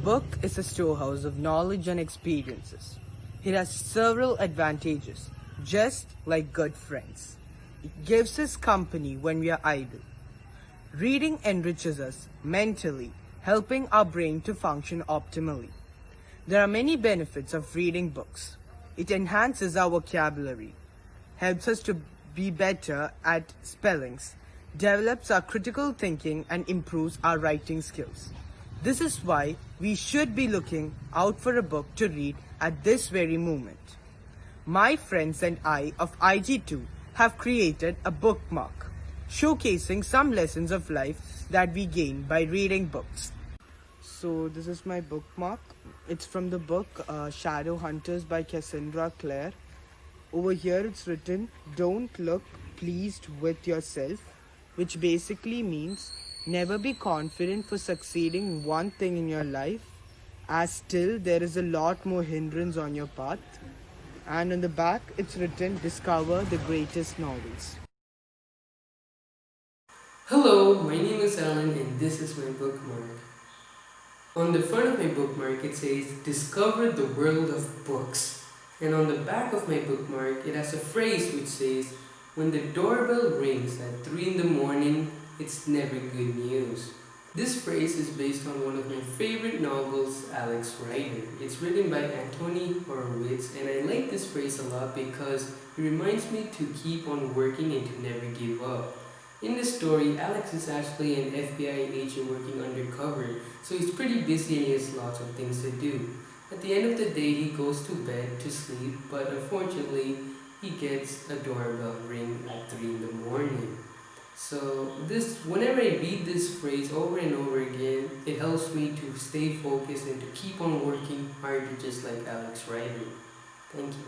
book is a storehouse of knowledge and experiences. It has several advantages, just like good friends. It gives us company when we are idle. Reading enriches us mentally, helping our brain to function optimally. There are many benefits of reading books. It enhances our vocabulary, helps us to be better at spellings, develops our critical thinking, and improves our writing skills. This is why we should be looking out for a book to read at this very moment. My friends and I of IG2 have created a bookmark showcasing some lessons of life that we gain by reading books. So this is my bookmark. It's from the book Shadow Hunters by Cassandra Clare. Over here it's written, "Don't look pleased with yourself," which basically means never be confident for succeeding in one thing in your life, as still there is a lot more hindrance on your path. And on the back it's written, "Discover the greatest novels." Hello, my name is Alan and this is my bookmark. On the front of my bookmark it says, "Discover the world of books." And on the back of my bookmark it has a phrase which says, "When the doorbell rings at 3 in the morning, it's never good news." This phrase is based on one of my favorite novels, Alex Rider. It's written by Anthony Horowitz, and I like this phrase a lot because it reminds me to keep on working and to never give up. In this story, Alex is actually an FBI agent working undercover, so he's pretty busy and he has lots of things to do. At the end of the day, he goes to bed to sleep, but unfortunately, he gets a doorbell ring at 3 in the morning. So whenever I read this phrase over and over again, it helps me to stay focused and to keep on working harder just like Alex Rider. Thank you.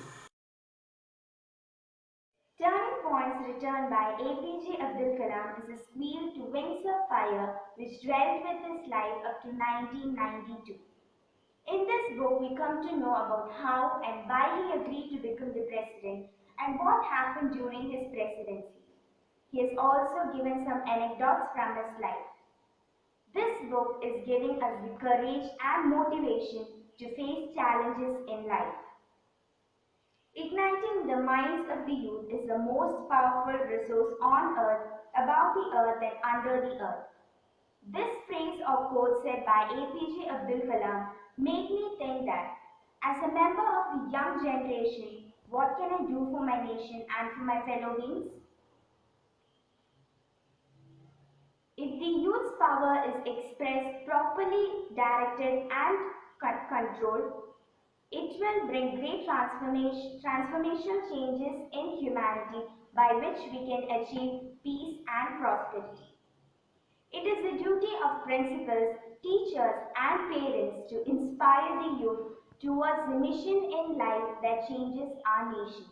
Turning Points written by APJ Abdul Kalam is a sequel to Wings of Fire which dwelt with his life up to 1992. In this book, we come to know about how and why he agreed to become the president and what happened during his presidency. He has also given some anecdotes from his life. This book is giving us the courage and motivation to face challenges in life. Igniting the minds of the youth is the most powerful resource on earth, above the earth and under the earth. This phrase or quote said by APJ Abdul Kalam made me think that as a member of the young generation, what can I do for my nation and for my fellow beings? If the youth's power is expressed properly, directed and controlled, it will bring great transformational changes in humanity by which we can achieve peace and prosperity. It is the duty of principals, teachers and parents to inspire the youth towards the mission in life that changes our nation.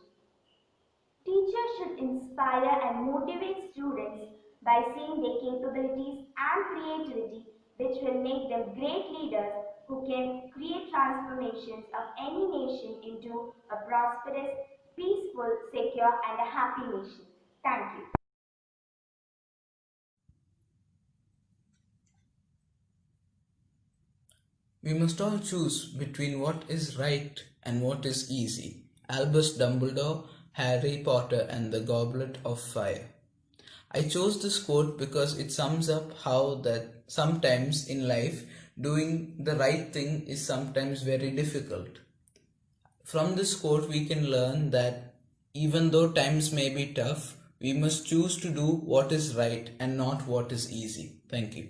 Teachers should inspire and motivate students by seeing their capabilities and creativity, which will make them great leaders who can create transformations of any nation into a prosperous, peaceful, secure and a happy nation. Thank you. We must all choose between what is right and what is easy. Albus Dumbledore, Harry Potter and the Goblet of Fire. I chose this quote because it sums up how that sometimes in life doing the right thing is sometimes very difficult. From this quote we can learn that even though times may be tough, we must choose to do what is right and not what is easy. Thank you.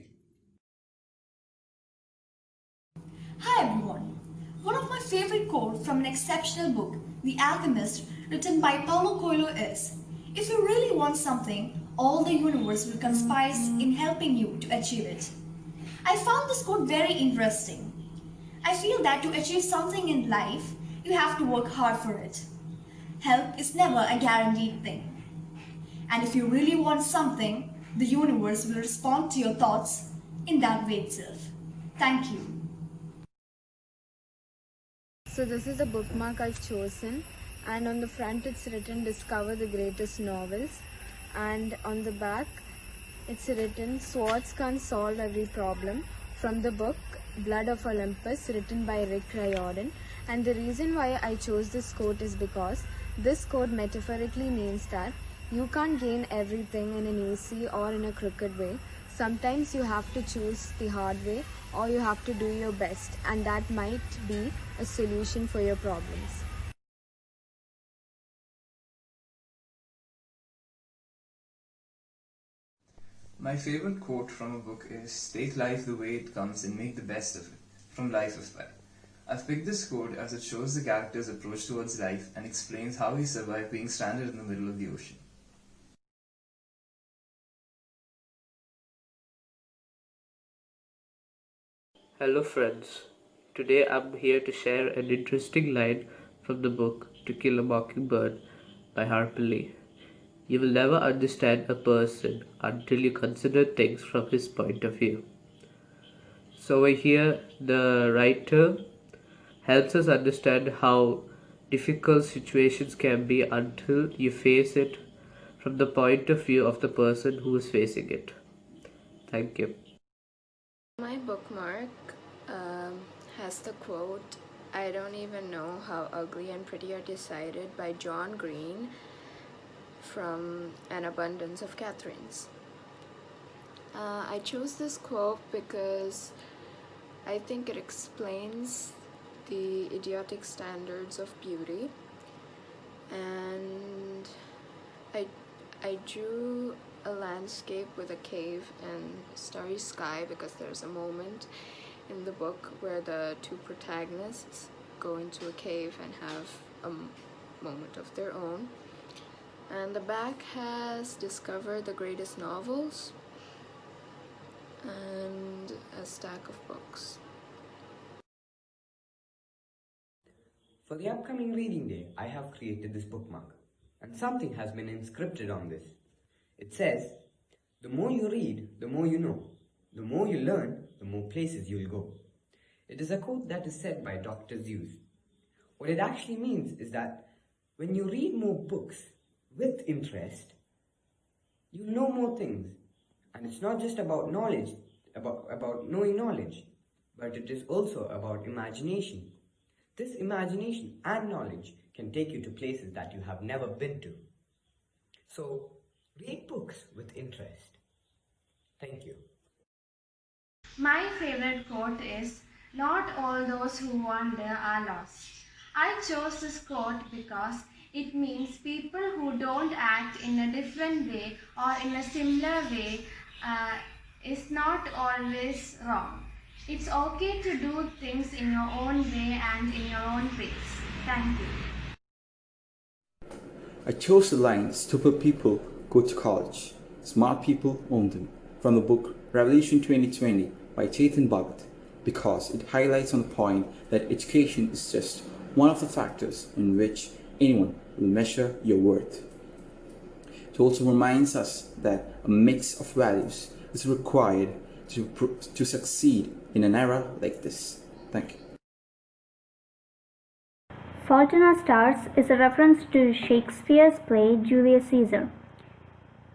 Hi everyone! One of my favorite quotes from an exceptional book, The Alchemist, written by Paulo Coelho is, "If you really want something, all the universe will conspire in helping you to achieve it." I found this quote very interesting. I feel that to achieve something in life, you have to work hard for it. Help is never a guaranteed thing. And if you really want something, the universe will respond to your thoughts in that way itself. Thank you. So this is the bookmark I've chosen, and on the front it's written "Discover the greatest novels," and on the back it's written "Swords can't solve every problem, from the book Blood of Olympus, written by Rick Riordan. And the reason why I chose this quote is because this quote metaphorically means that you can't gain everything in an easy or in a crooked way. Sometimes you have to choose the hard way, or you have to do your best, and that might be a solution for your problems. My favorite quote from a book is "Take life the way it comes and make the best of it," from Life of Pi. I've picked this quote as it shows the character's approach towards life and explains how he survived being stranded in the middle of the ocean. Hello friends, today I'm here to share an interesting line from the book To Kill a Mockingbird by Harper Lee. You will never understand a person until you consider things from his point of view. So over here, the writer helps us understand how difficult situations can be until you face it from the point of view of the person who is facing it. Thank you. My bookmark has the quote, "I don't even know how ugly and pretty are decided," by John Green from An Abundance of Catherines. I chose this quote because I think it explains the idiotic standards of beauty, and I drew a landscape with a cave and starry sky because there's a moment in the book where the two protagonists go into a cave and have a moment of their own. And the back has "Discover the Greatest Novels" and a stack of books. For the upcoming reading day, I have created this bookmark, and something has been inscripted on this. It says, "The more you read, the more you know. The more you learn, the more places you'll go." It is a quote that is said by Dr. Seuss. What it actually means is that when you read more books with interest, you'll know more things. And it's not just about knowledge, about knowing knowledge, but it is also about imagination. This imagination and knowledge can take you to places that you have never been to. So, read books with interest. Thank you. My favorite quote is, "Not all those who wander are lost." I chose this quote because it means people who don't act in a different way or in a similar way is not always wrong. It's okay to do things in your own way and in your own pace. Thank you. I chose the line "Stupid people go to college, smart people own them" from the book Revolution 2020 by Chetan Bhagat because it highlights on the point that education is just one of the factors in which anyone will measure your worth. It also reminds us that a mix of values is required to succeed in an era like this. Thank you. Fault in Our Stars is a reference to Shakespeare's play Julius Caesar.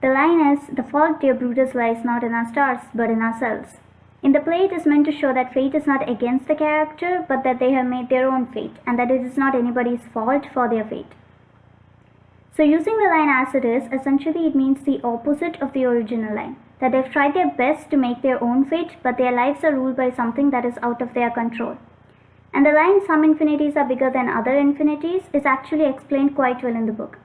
The line is, "The fault, dear Brutus, lies not in our stars, but in ourselves." In the play, it is meant to show that fate is not against the character, but that they have made their own fate, and that it is not anybody's fault for their fate. So using the line as it is, essentially it means the opposite of the original line, that they've tried their best to make their own fate, but their lives are ruled by something that is out of their control. And the line "some infinities are bigger than other infinities" is actually explained quite well in the book.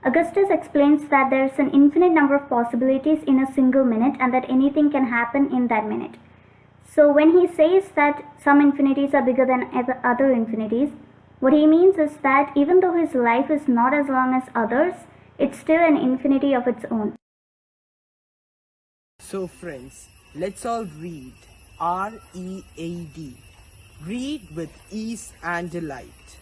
Augustus explains that there is an infinite number of possibilities in a single minute and that anything can happen in that minute. So when he says that some infinities are bigger than other infinities, what he means is that even though his life is not as long as others, it's still an infinity of its own. So friends, let's all read. READ. Read with ease and delight.